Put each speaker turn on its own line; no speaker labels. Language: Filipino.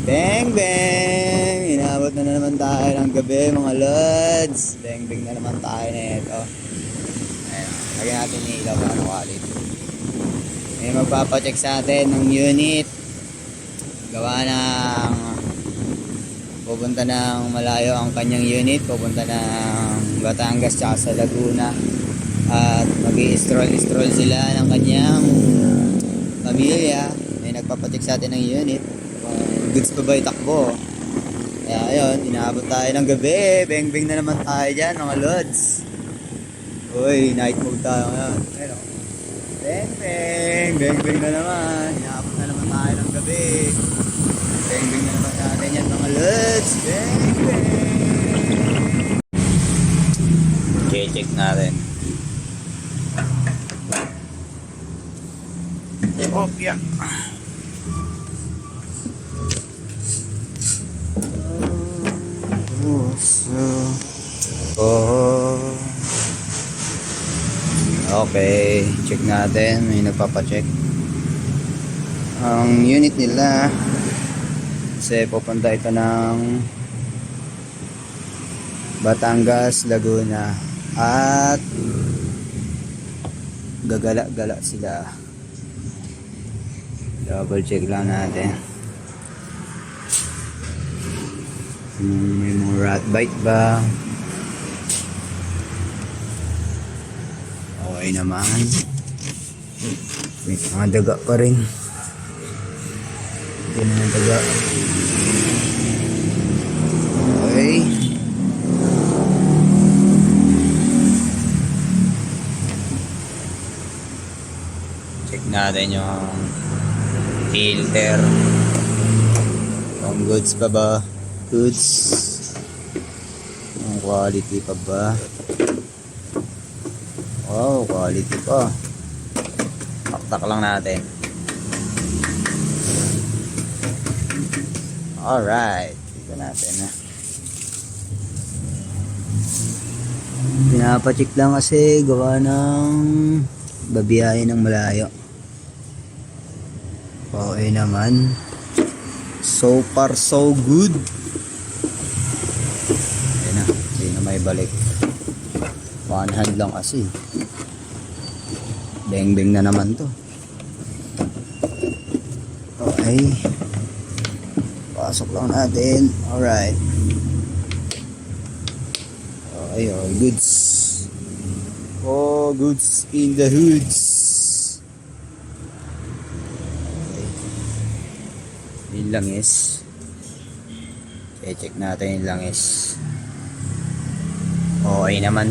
Bang bang! Inabot na naman tayo ng gabi mga lods. Bang bang na naman tayo na ito. Ayan, lagyan natin yung ilaw para quality. May magpapacheck sa atin ng unit. Gawa ng pupunta ng malayo ang kanyang unit. Pupunta ng Batangas tsaka sa Laguna. At mag-i-stroll sila ng kanyang pamilya. May nagpapacheck sa atin ng unit. Goods pa ba itakbo? Kaya ayun, inaabot tayo ng gabi. Bang bang na naman tayo dyan mga lods. Uy, night mode tayo ngayon. Ayun, bang bang, bang bang na naman. Inaabot na naman tayo ng gabi. Bang bang na naman natin yan mga lods. Bang bang. Check natin. Oh, yeah. Okay, check natin. May nagpapacheck ang unit nila kasi pupunta ito ng Batangas, Laguna at gagala-gala sila. Double check lang natin. May mga rat bite ba? Okay naman. May mga daga pa rin. Hindi mga daga. Okay. Check natin yung filter. Kung goods pa ba? Goods. Ang quality pa ba? Wow, quality pa. Taktak lang natin. Alright. Dito natin na. Pinapacheck lang kasi gawa ng babiyahe ng malayo. Okay naman. So far so good. Ayun na. Hindi na may balik. One hand lang kasi. Bang bang na naman to. Okay. Pasok lang natin. Alright. Okay, all goods. All goods in the hoods. Okay. Yung langis. Okay, check natin yung langis. Okay naman.